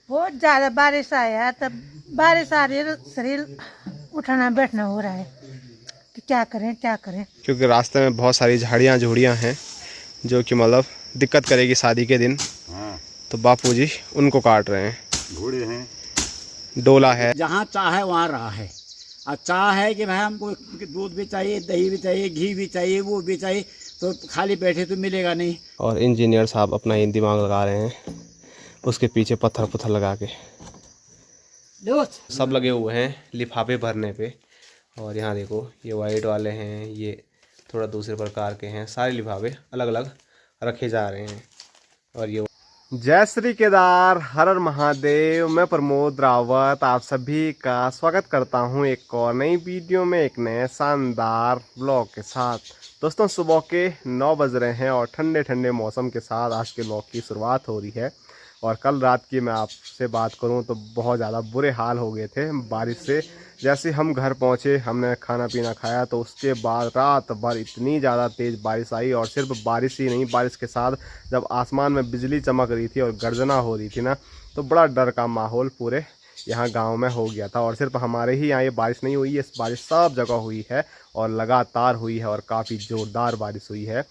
बहुत ज्यादा बारिश आया, तब बारिश आ रही है, शरीर उठना बैठना हो रहा है कि क्या करें क्या करें। क्योंकि रास्ते में बहुत सारी झाड़ियाँ झूड़ियाँ हैं जो कि मतलब दिक्कत करेगी शादी के दिन। हाँ, तो बापूजी उनको काट रहे हैं। घोड़े हैं, डोला है। जहाँ चाहे वहाँ रहा है। और चाह है कि भाई हमको दूध भी चाहिए, दही भी चाहिए, घी भी चाहिए, वो भी चाहिए, तो खाली बैठे तो मिलेगा नहीं। और इंजीनियर साहब अपना ही दिमाग लगा रहे हैं, उसके पीछे पत्थर पुत्थर लगा के सब लगे हुए हैं लिफाफे भरने पे। और यहाँ देखो ये वाइट वाले हैं, ये थोड़ा दूसरे प्रकार के हैं, सारे लिफाफे अलग अलग रखे जा रहे हैं। और ये जय श्री केदार, हर हर महादेव। मैं प्रमोद रावत आप सभी का स्वागत करता हूं एक और नई वीडियो में, एक नए शानदार ब्लॉग के साथ। दोस्तों सुबह के 9 बज रहे हैं और ठंडे ठंडे मौसम के साथ आज के ब्लॉग की शुरुआत हो रही है। और कल रात की मैं आपसे बात करूं तो बहुत ज़्यादा बुरे हाल हो गए थे बारिश से। जैसे हम घर पहुंचे, हमने खाना पीना खाया, तो उसके बाद रात भर इतनी ज़्यादा तेज़ बारिश आई। और सिर्फ बारिश ही नहीं, बारिश के साथ जब आसमान में बिजली चमक रही थी और गर्जना हो रही थी ना, तो बड़ा डर का माहौल पूरे यहाँ गांव में हो गया था। और सिर्फ हमारे ही यहाँ ये बारिश नहीं हुई है, इस बारिश सब जगह हुई है और लगातार हुई है और काफ़ी ज़ोरदार बारिश हुई है।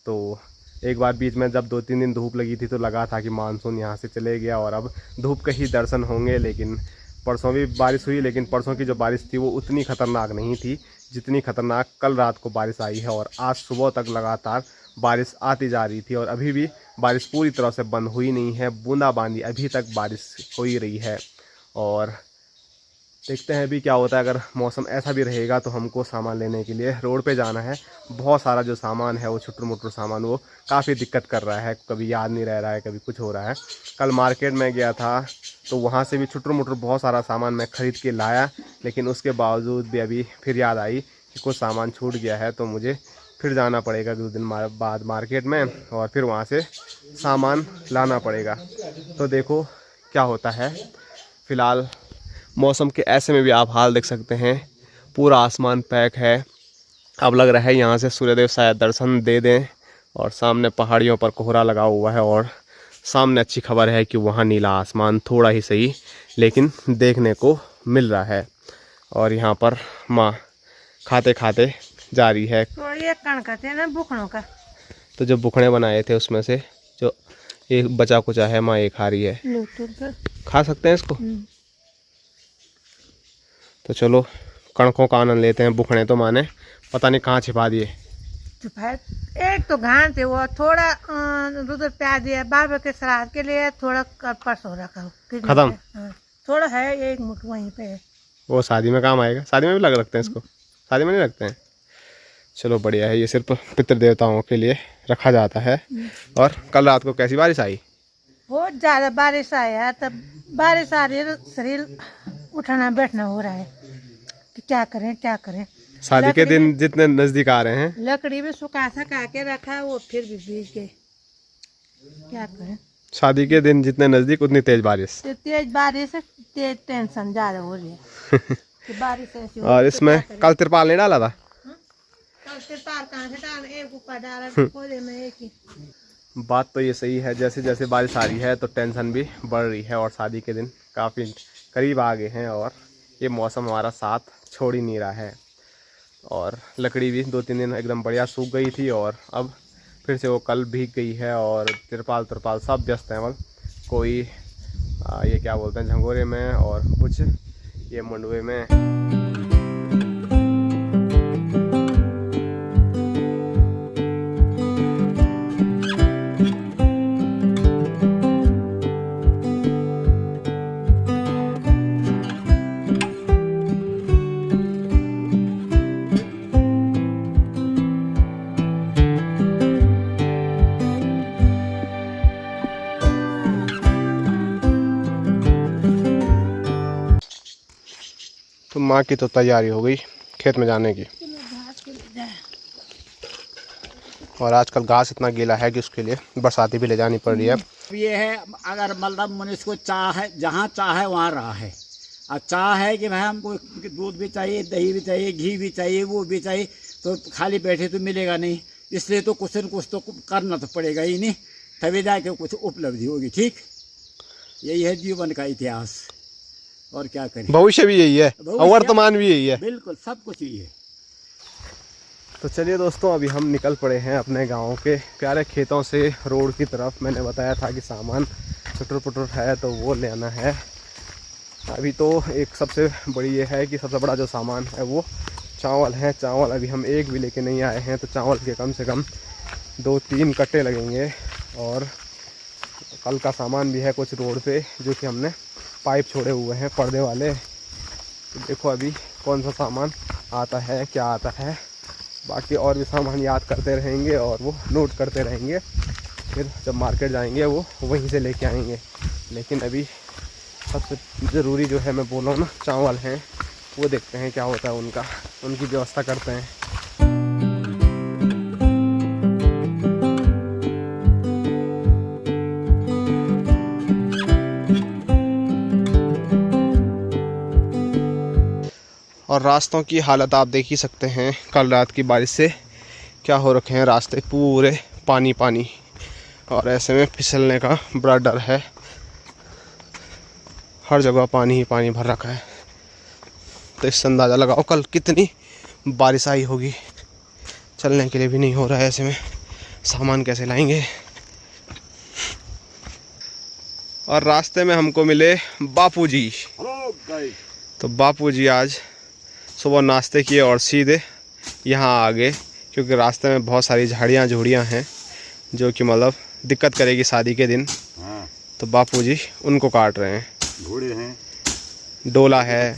तो एक बार बीच में जब 2-3 दिन धूप लगी थी तो लगा था कि मानसून यहाँ से चले गया और अब धूप के ही दर्शन होंगे। लेकिन परसों भी बारिश हुई, लेकिन परसों की जो बारिश थी वो उतनी ख़तरनाक नहीं थी जितनी ख़तरनाक कल रात को बारिश आई है। और आज सुबह तक लगातार बारिश आती जा रही थी और अभी भी बारिश पूरी तरह से बंद हुई नहीं है, बूंदाबांदी अभी तक बारिश हो ही रही है। और देखते हैं भी क्या होता है। अगर मौसम ऐसा भी रहेगा तो हमको सामान लेने के लिए रोड पे जाना है। बहुत सारा जो सामान है वो छुट्टर मुट्टर सामान वो काफ़ी दिक्कत कर रहा है, कभी याद नहीं रह रहा है, कभी कुछ हो रहा है। कल मार्केट में गया था तो वहाँ से भी छुट्टर मुट्टर बहुत सारा सामान मैं ख़रीद के लाया, लेकिन उसके बावजूद भी अभी फिर याद आई कि कुछ सामान छूट गया है। तो मुझे फिर जाना पड़ेगा 2 दिन बाद मार्केट में और फिर वहाँ से सामान लाना पड़ेगा। तो देखो क्या होता है। फ़िलहाल मौसम के ऐसे में भी आप हाल देख सकते हैं, पूरा आसमान पैक है। अब लग रहा है यहाँ से सूर्यदेव शायद दर्शन दे दें। और सामने पहाड़ियों पर कोहरा लगा हुआ है और सामने अच्छी खबर है कि वहाँ नीला आसमान थोड़ा ही सही लेकिन देखने को मिल रहा है। और यहाँ पर माँ खाते खाते जा रही है। तो ये कण कहते हैं ना बुखड़ों का, तो जो बुखड़े बनाए थे उसमें से जो एक बचा कुचा है माँ ये खा रही है। खा सकते हैं इसको। तो चलो कणकों का आनंद लेते हैं। बुखड़े तो माने पता नहीं कहाँ छिपा दिए। एक तो घान थे वो थोड़ा दूध प्याज दिया बाबा के श्राद्ध के लिए, थोड़ा परसों रखा खत्म। थोड़ा है, एक मुठ वहीं पे है। वो शादी में काम आएगा, शादी में भी लग रखते हैं इसको, शादी में नहीं रखते हैं। चलो बढ़िया है, ये सिर्फ पितृ देवताओं के लिए रखा जाता है। और कल रात को कैसी बारिश आई? बहुत ज्यादा बारिश आया, तब बारिश आ रही है, शरीर उठना बैठना हो रहा है कि क्या करें क्या करें। शादी के दिन जितने नजदीक आ रहे हैं, लकड़ी भी सुखा सका के रखा, वो फिर भी भीग गए, क्या करें। शादी के दिन जितने नजदीक उतनी तेज बारिश। तेज बारिश है, तेज टेंशन ज्यादा हो रही है कि बारिश ऐसी और इसमें कल तिरपाल नहीं डाला था? कल तिरपाल कहाँ से डाल, एक ऊपर डाला खोले में एक ही। बात तो ये सही है, जैसे जैसे बारिश आ रही है तो टेंशन भी बढ़ रही है। और शादी के दिन काफ़ी करीब आ गए हैं और ये मौसम हमारा साथ छोड़ ही नहीं रहा है। और लकड़ी भी 2-3 दिन एकदम बढ़िया सूख गई थी और अब फिर से वो कल भीग गई है। और तिरपाल सब व्यस्त हैं। कोई ये क्या बोलते हैं झंगोरे में और कुछ ये मंडुए में। तो माँ की तो तैयारी हो गई खेत में जाने की। और आजकल घास इतना गीला है कि उसके लिए बरसाती भी ले जानी पड़ रही है। ये है अगर मतलब मनुष्य को चाह है, जहाँ चाहे वहाँ रहा है। और चाह है कि भाई हमको दूध भी चाहिए, दही भी चाहिए, घी भी चाहिए, वो भी चाहिए, तो खाली बैठे तो मिलेगा नहीं। इसलिए तो कुछ न कुछ तो करना तो पड़ेगा ही नहीं, तभी जाके कुछ उपलब्धि होगी। ठीक यही है जीवन का इतिहास, और क्या करें। भविष्य भी यही है और वर्तमान भी यही है। बिल्कुल सब कुछ यही है। तो चलिए दोस्तों, अभी हम निकल पड़े हैं अपने गांव के प्यारे खेतों से रोड की तरफ। मैंने बताया था कि सामान चुटर पुटर है तो वो ले आना है। अभी तो एक सबसे बड़ी ये है कि सबसे बड़ा जो सामान है वो चावल है। चावल अभी हम एक भी लेके नहीं आए हैं, तो चावल के कम से कम 2-3 कट्टे लगेंगे। और कल का सामान भी है कुछ रोड पे, जो कि हमने पाइप छोड़े हुए हैं पर्दे वाले। तो देखो अभी कौन सा सामान आता है, क्या आता है। बाकी और भी सामान याद करते रहेंगे और वो नोट करते रहेंगे, फिर जब मार्केट जाएंगे वो वहीं से लेके आएंगे। लेकिन अभी सबसे ज़रूरी जो है, मैं बोल रहा हूँ ना, चावल हैं, वो देखते हैं क्या होता है उनकी व्यवस्था करते हैं। और रास्तों की हालत आप देख ही सकते हैं, कल रात की बारिश से क्या हो रखे हैं रास्ते, पूरे पानी पानी। और ऐसे में फिसलने का बड़ा डर है, हर जगह पानी ही पानी भर रखा है। तो इससे अंदाज़ा लगाओ कल कितनी बारिश आई होगी। चलने के लिए भी नहीं हो रहा है, ऐसे में सामान कैसे लाएंगे। और रास्ते में हमको मिले बापूजी। तो बापूजी आज सुबह नाश्ते किए और सीधे यहाँ आ गए, क्योंकि रास्ते में बहुत सारी झाड़ियाँ हैं जो कि मतलब दिक्कत करेगी शादी के दिन। हाँ। तो बापूजी उनको काट रहे हैं। घोड़े हैं, डोला है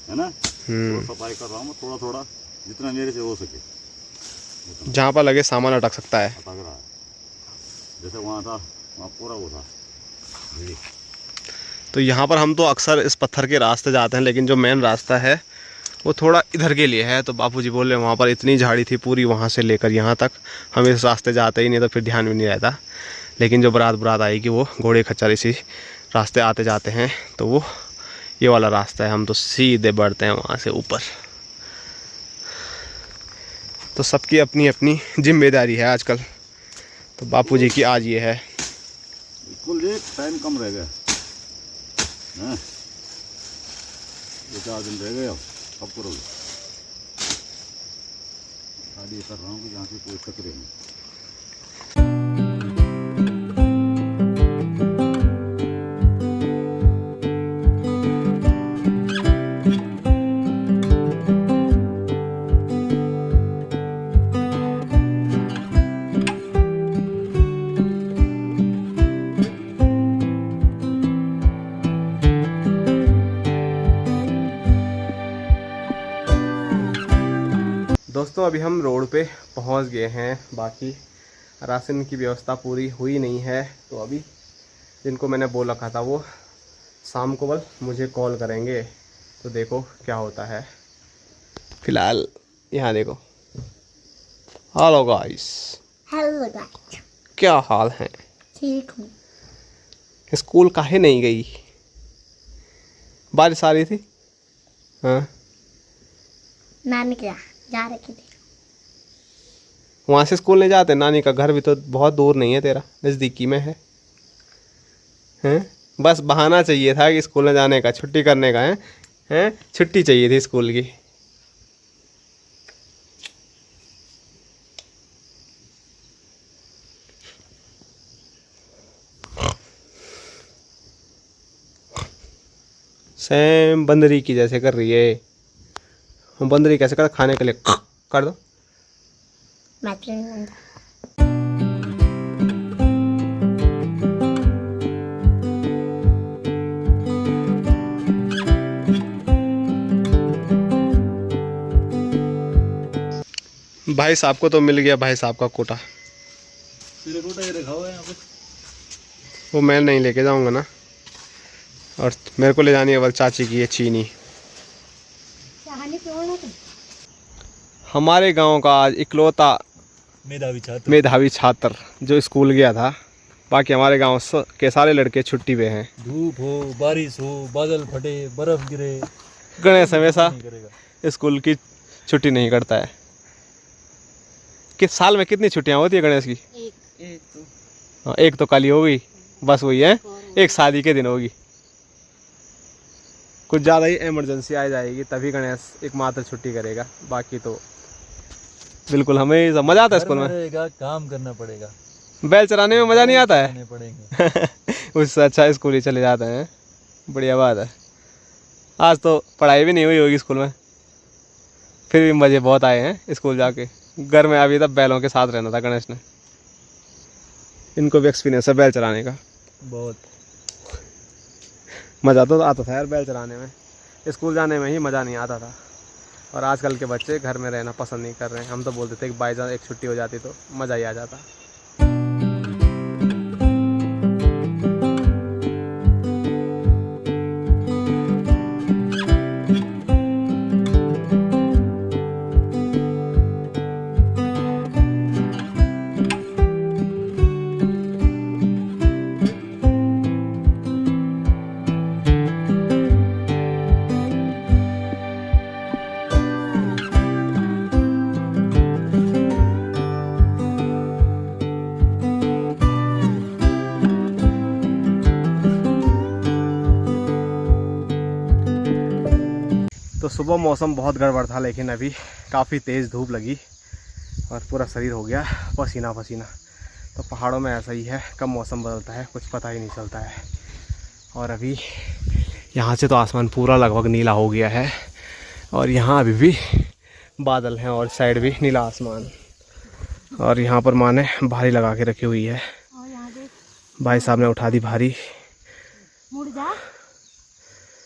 ना। सफाई कर रहा हूँ थोड़ा थोड़ा, जितना मेरे से हो सके। जहाँ पर लगे सामान अटक सकता है। अटक रहा है, जैसे वहाँ था, वहाँ पूरा वो था। तो यहाँ पर हम तो अक्सर इस पत्थर के रास्ते जाते हैं, लेकिन जो मेन रास्ता है वो थोड़ा इधर के लिए है। तो बापूजी बोल रहे हैं वहाँ पर इतनी झाड़ी थी पूरी, वहाँ से लेकर यहाँ तक हम इस रास्ते जाते ही नहीं, तो फिर ध्यान भी नहीं रहता। लेकिन जो बारात आएगी वो घोड़े खच्चर इसी रास्ते आते जाते हैं, तो वो ये वाला रास्ता है। हम तो सीधे बढ़ते हैं वहाँ से ऊपर। तो सबकी अपनी अपनी जिम्मेदारी है आजकल। तो बापूजी की आज ये है। बिल्कुल एक टाइम कम रह गया, 2-4 दिन रह गए, अब करोगे। शादी कर रहा हूँ कि जहाँ से कोई टकरे नहीं। दोस्तों अभी हम रोड पे पहुंच गए हैं। बाकी राशन की व्यवस्था पूरी हुई नहीं है, तो अभी जिनको मैंने बोल रखा था वो शाम को बल मुझे कॉल करेंगे। तो देखो क्या होता है। फिलहाल यहाँ देखो। Hello guys. हेलो गाइस, क्या हाल है? ठीक हूँ। स्कूल काहे नहीं गई? बारिश आ रही थी। हाँ, नानी के यहाँ जा रखी थी। वहाँ से स्कूल नहीं जाते? नानी का घर भी तो बहुत दूर नहीं है तेरा, नज़दीकी में है। हैं? बस बहाना चाहिए था कि स्कूल में जाने का, छुट्टी करने का। हैं? छुट्टी चाहिए थी स्कूल की। सेम बंदरी की जैसे कर रही है। हम बंदरी कैसे कर, खाने के लिए कर दो। भाई साहब को तो मिल गया, भाई साहब का कोटा। तेरे कोटा ये रखा हुआ है यहाँ पे। वो मैं नहीं लेके जाऊंगा ना, और मेरे को ले जानी है बल चाची की ये चीनी। हमारे गांव का आज इकलौता मेधावी छात्र जो स्कूल गया था। बाकी हमारे गांव के सारे लड़के छुट्टी पे हैं। धूप हो, बारिश हो, बादल फटे, बर्फ गिरे, गणेश हमेशा स्कूल की छुट्टी नहीं करता है। कि साल में कितनी छुट्टियां होती है गणेश की? एक तो कल ही हो गई, बस वही है। एक शादी के दिन होगी, कुछ ज़्यादा ही इमरजेंसी आ जाएगी तभी गणेश एकमात्र छुट्टी करेगा, बाकी तो बिल्कुल हमें मज़ा आता है घर स्कूल में। रहेगा, काम करना पड़ेगा, बैल चराने में मज़ा नहीं आता है। करने पड़ेंगे। उससे अच्छा स्कूल ही चले जाते हैं, बढ़िया बात है। आज तो पढ़ाई भी नहीं हुई होगी स्कूल में, फिर भी मज़े बहुत आए हैं स्कूल जाके। घर में अभी तक बैलों के साथ रहना था गणेश ने, इनको भी एक्सपीरियंस है बैल चराने का। बहुत मज़ा तो आता था यार बैल चराने में, स्कूल जाने में ही मज़ा नहीं आता था। और आजकल के बच्चे घर में रहना पसंद नहीं कर रहे हैं। हम तो बोलते थे कि बाईचांस एक छुट्टी हो जाती तो मज़ा ही आ जाता। तो सुबह मौसम बहुत गड़बड़ था, लेकिन अभी काफ़ी तेज़ धूप लगी और पूरा शरीर हो गया पसीना पसीना। तो पहाड़ों में ऐसा ही है, कब मौसम बदलता है कुछ पता ही नहीं चलता है। और अभी यहाँ से तो आसमान पूरा लगभग नीला हो गया है, और यहाँ अभी भी बादल हैं और साइड भी नीला आसमान। और यहाँ पर माँ ने भारी लगा के रखी हुई है, भाई साहब ने उठा दी भारी। मुड़ जा,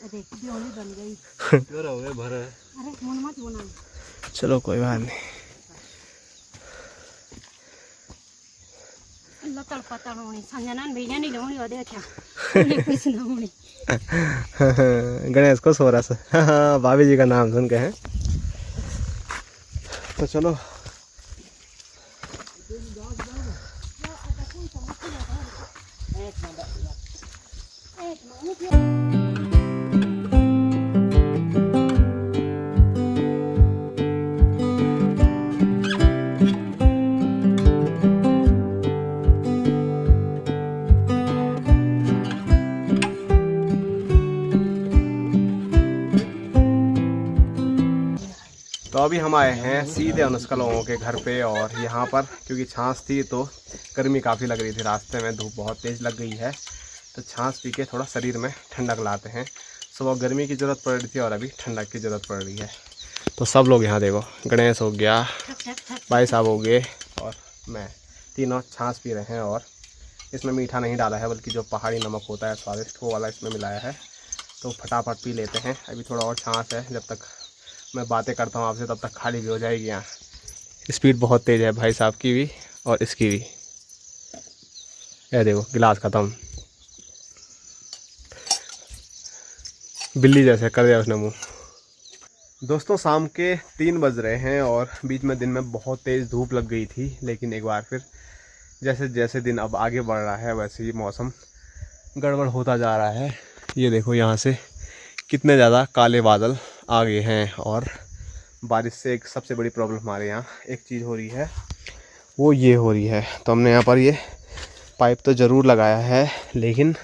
देख बियोली बन गई। भरा हुआ है, भरा है। अरे मुड़ मत बोना। चलो कोई बात नहीं। अल्लाह तड़पता होनी संजनान भैया नहीं लोनी और देखा उन्हें कुछ ना होनी। गणेश को सो रहा है भाभी जी का नाम सुन के हैं। तो चलो तो अभी हम आए हैं सीधे अनुष्का लोगों के घर पे। और यहाँ पर क्योंकि छाछ थी तो गर्मी काफ़ी लग रही थी, रास्ते में धूप बहुत तेज़ लग गई है, तो छाछ पी के थोड़ा शरीर में ठंडक लाते हैं। सुबह गर्मी की ज़रूरत पड़ रही थी और अभी ठंडक की ज़रूरत पड़ रही है। तो सब लोग यहाँ देखो, गणेश हो गया, भाई साहब हो गए और मैं, तीनों छाछ पी रहे हैं। और इसमें मीठा नहीं डाला है, बल्कि जो पहाड़ी नमक होता है स्वादिष्ट वो वाला इसमें मिलाया है। तो फटाफट पी लेते हैं। अभी थोड़ा और छाछ है, जब तक मैं बातें करता हूँ आपसे तब तक खाली भी हो जाएगी। यहाँ स्पीड बहुत तेज़ है भाई साहब की भी और इसकी भी। ये देखो गिलास ख़त्म, बिल्ली जैसे कर दिया उसने मुँह। दोस्तों शाम के 3 बज रहे हैं और बीच में दिन में बहुत तेज़ धूप लग गई थी, लेकिन एक बार फिर जैसे जैसे दिन अब आगे बढ़ रहा है वैसे ही मौसम गड़बड़ होता जा रहा है। ये देखो यहाँ से कितने ज़्यादा काले बादल आ गए हैं। और बारिश से एक सबसे बड़ी प्रॉब्लम हमारे यहाँ एक चीज़ हो रही है, वो ये हो रही है। तो हमने यहाँ पर ये पाइप तो ज़रूर लगाया है, लेकिन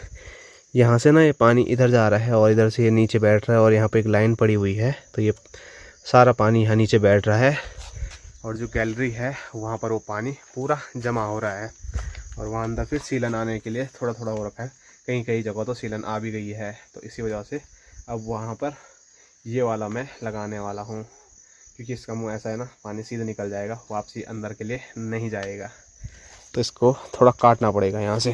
यहाँ से ना ये पानी इधर जा रहा है और इधर से ये नीचे बैठ रहा है। और यहाँ पे एक लाइन पड़ी हुई है, तो ये सारा पानी यहाँ नीचे बैठ रहा है। और जो गैलरी है वहाँ पर वो पानी पूरा जमा हो रहा है। और वहाँ अंदर फिर सीलन आने के लिए थोड़ा थोड़ा हो रखा है, कहीं कहीं जगह तो सीलन आ भी गई है। तो इसी वजह से अब वहाँ पर ये वाला मैं लगाने वाला हूँ, क्योंकि इसका मुँह ऐसा है ना, पानी सीधे निकल जाएगा, वापसी अंदर के लिए नहीं जाएगा। तो इसको थोड़ा काटना पड़ेगा यहाँ से,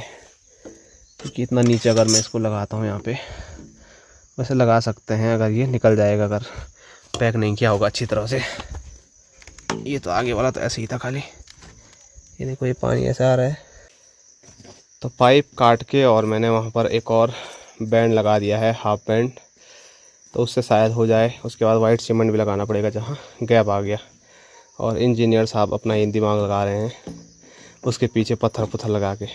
क्योंकि इतना नीचे अगर मैं इसको लगाता हूँ यहाँ पे, वैसे लगा सकते हैं अगर ये निकल जाएगा, अगर पैक नहीं किया होगा अच्छी तरह से। ये तो आगे वाला तो ऐसे ही था खाली, ये देखो ये पानी ऐसा आ रहा है। तो पाइप काट के और मैंने वहाँ पर एक और बैंड लगा दिया है, हाफ बैंड, तो उससे शायद हो जाए। उसके बाद वाइट सीमेंट भी लगाना पड़ेगा जहाँ गैप आ गया। और इंजीनियर साहब अपना ही दिमाग लगा रहे हैं उसके पीछे पत्थर पुत्थर लगा के।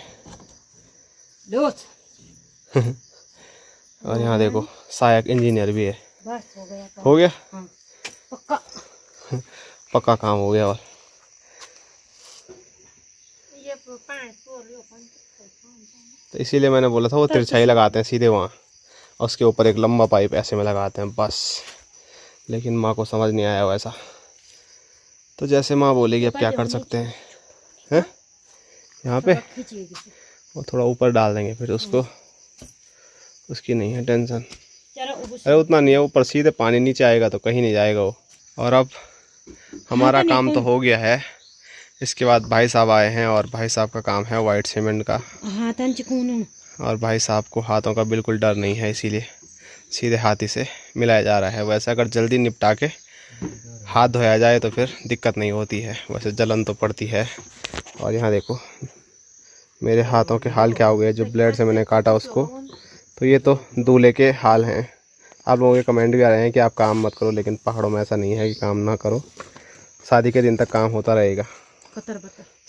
और यहाँ देखो सहायक इंजीनियर भी है। बस हो गया काम। हो गया हाँ, पक्का पक्का काम हो गया। और ये तो इसीलिए मैंने बोला था वो तिरछाई लगाते हैं सीधे वहाँ, और उसके ऊपर एक लंबा पाइप ऐसे में लगाते हैं बस। लेकिन माँ को समझ नहीं आया वैसा, तो जैसे माँ बोलेगी अब क्या कर सकते हैं। हैं यहाँ पे वो थोड़ा ऊपर डाल देंगे फिर उसको, उसकी नहीं है टेंशन। अरे उतना नहीं है, ऊपर सीधे पानी नीचे आएगा तो कहीं नहीं जाएगा वो। और अब हमारा काम तो हो गया है। इसके बाद भाई साहब आए हैं और भाई साहब का काम है वाइट सीमेंट का, और भाई साहब को हाथों का बिल्कुल डर नहीं है, इसीलिए सीधे हाथी से मिलाया जा रहा है। वैसे अगर जल्दी निपटा के हाथ धोया जाए तो फिर दिक्कत नहीं होती है, वैसे जलन तो पड़ती है। और यहाँ देखो मेरे हाथों के हाल क्या हो गए, जो ब्लेड से मैंने काटा उसको। तो ये तो दूल्हे के हाल हैं। आप लोगों के कमेंट भी आ रहे हैं कि आप काम मत करो, लेकिन पहाड़ों में ऐसा नहीं है कि काम ना करो। शादी के दिन तक काम होता रहेगा,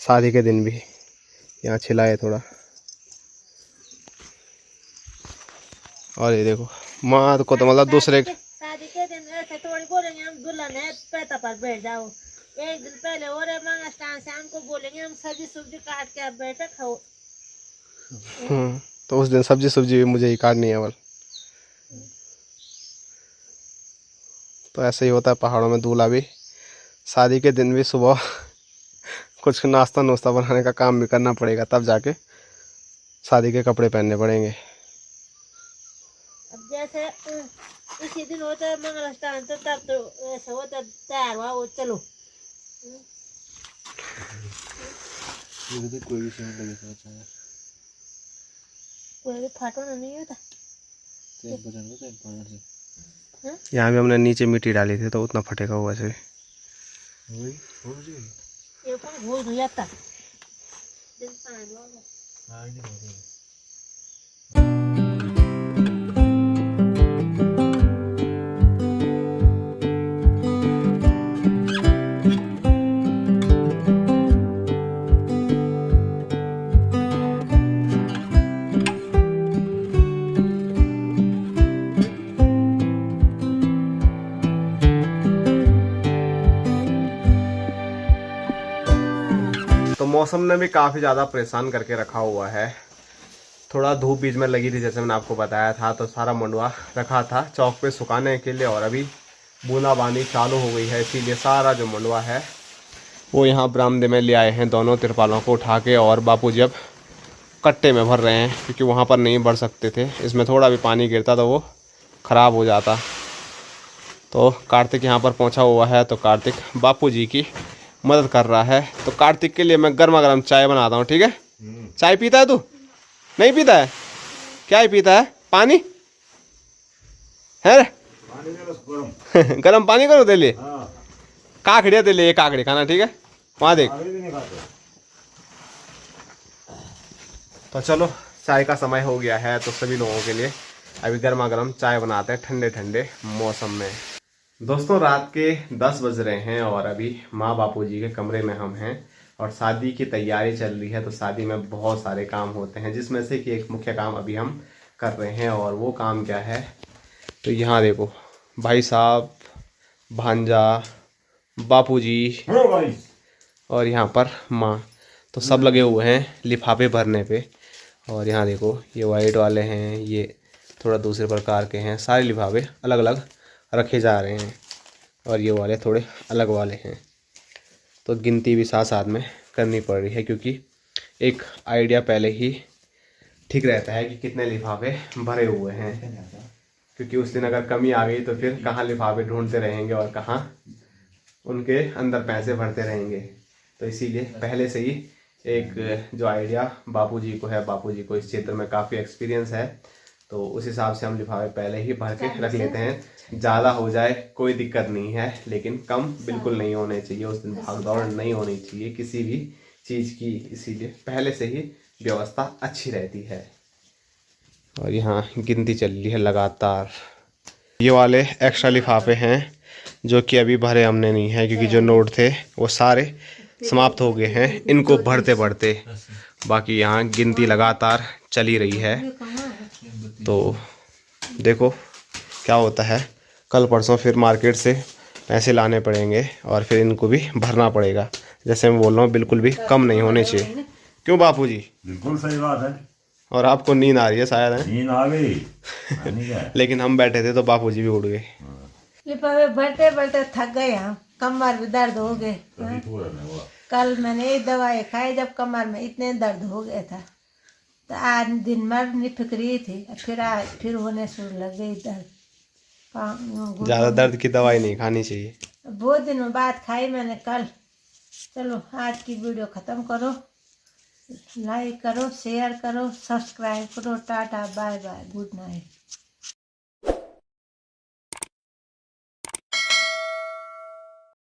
शादी के दिन भी। यहाँ छिलाए थोड़ा। और ये देखो माँ को तो मतलब दूसरे शादी के दिन ऐसे थोड़ी बोलेंगे हम दुल्हन है पैता पर बैठ जाओ। एक दिन पहले और मंगलस्नान से हमको बोलेंगे हम सब्जी सुब्जी काट के आप बैठे खाओ। तो उस दिन सब्जी सुब्जी भी मुझे ही काटनी है बल। तो ऐसे ही होता है पहाड़ों में। दूल्हा भी शादी के दिन भी सुबह कुछ नाश्ता नुश्ता बनाने का काम भी करना पड़ेगा, तब जाके शादी के कपड़े पहनने पड़ेंगे। अब जैसे इसी दिन होता है मंगलस्नान, तो तब तो ऐसा होता तैयार हुआ वो चलो। कोई भी सीमेंट लगे तो अच्छा है। कोई भी फाटना नहीं होता। यहाँ भी हमने नीचे मिट्टी डाली थी तो उतना फटेगा वो वैसे। ये कौन घोल हो जाता दिन पानी वाला। तो मौसम ने भी काफ़ी ज़्यादा परेशान करके रखा हुआ है। थोड़ा धूप बीच में लगी थी जैसे मैंने आपको बताया था, तो सारा मंडुआ रखा था चौक पे सुखाने के लिए, और अभी बूंदाबांदी चालू हो गई है, इसीलिए सारा जो मंडुआ है वो यहाँ बरामदे में ले आए हैं दोनों तिरपालों को उठा के। और बापूजी अब कट्टे में भर रहे हैं क्योंकि वहाँ पर नहीं भर सकते थे, इसमें थोड़ा भी पानी गिरता तो वो ख़राब हो जाता। तो कार्तिक यहाँ पर पहुँचा हुआ है, तो कार्तिक बापूजी की मदद कर रहा है। तो कार्तिक के लिए मैं गर्मा गर्म चाय बनाता हूँ, ठीक है? चाय पीता है तू? नहीं पीता है? क्या ही पीता है? पानी है रे? गरम पानी करो तेरे लिए। काकड़िया तेरे लिए, एक काकड़ी खाना, ठीक है? वहाँ देख। तो चलो चाय का समय हो गया है, तो सभी लोगों के लिए अभी गर्मा गर्म चाय बनाते हैं ठंडे ठंडे मौसम में। दोस्तों रात के 10 बज रहे हैं और अभी माँ बापूजी के कमरे में हम हैं और शादी की तैयारी चल रही है। तो शादी में बहुत सारे काम होते हैं, जिसमें से कि एक मुख्य काम अभी हम कर रहे हैं। और वो काम क्या है, तो यहाँ देखो भाई साहब, भांजा, बापूजी और यहाँ पर माँ, तो सब लगे हुए हैं लिफाफे भरने पे। और यहाँ देखो ये वाइट वाले हैं, ये थोड़ा दूसरे प्रकार के हैं, सारे लिफाफे अलग अलग रखे जा रहे हैं और ये वाले थोड़े अलग वाले हैं। तो गिनती भी साथ साथ में करनी पड़ रही है, क्योंकि एक आइडिया पहले ही ठीक रहता है कि कितने लिफाफे भरे हुए हैं, क्योंकि उस दिन अगर कमी आ गई तो फिर कहाँ लिफाफे ढूंढते रहेंगे और कहाँ उनके अंदर पैसे भरते रहेंगे। तो इसीलिए पहले से ही एक जो आइडिया बापूजी को है, बापूजी को इस क्षेत्र में काफ़ी एक्सपीरियंस है, तो उस हिसाब से हम लिफाफे पहले ही भर के रख लेते हैं। ज़्यादा हो जाए कोई दिक्कत नहीं है, लेकिन कम बिल्कुल नहीं होने चाहिए। उस दिन भाग दौड़ नहीं होनी चाहिए किसी भी चीज़ की, इसीलिए पहले से ही व्यवस्था अच्छी रहती है। और यहाँ गिनती चल रही है लगातार। ये वाले एक्स्ट्रा लिफाफे हैं जो कि अभी भरे हमने नहीं है, क्योंकि जो नोट थे वो सारे समाप्त हो गए हैं इनको भरते भरते। बाकी यहाँ गिनती लगातार चली रही है। तो देखो क्या होता है, कल परसों फिर मार्केट से पैसे लाने पड़ेंगे और फिर इनको भी भरना पड़ेगा। जैसे मैं बोल रहा हूँ बिल्कुल भी कम नहीं होने चाहिए। क्यों बापूजी? बिल्कुल सही बात है। और आपको नींद आ रही है शायद है? नींद आ गई नहीं क्या है? लेकिन हम बैठे थे तो बापूजी भी उड़ गए। बढ़ते बढ़ते थक गए हम, कमर भी दर्द हो गए। तभी तो रहने हुआ। कल मैंने एक दवाई खाई जब कमर में इतने दर्द हो गया था, तो आज दिन भर नहीं फिक्री थी, फिर आज फिर होने शुरू लग गई दर्द। ज़्यादा दर्द की दवाई नहीं खानी चाहिए। बहुत दिनों बाद खाई मैंने कल। चलो आज की वीडियो ख़त्म करो, लाइक करो, शेयर करो, सब्सक्राइब करो। Tata bye bye, good night.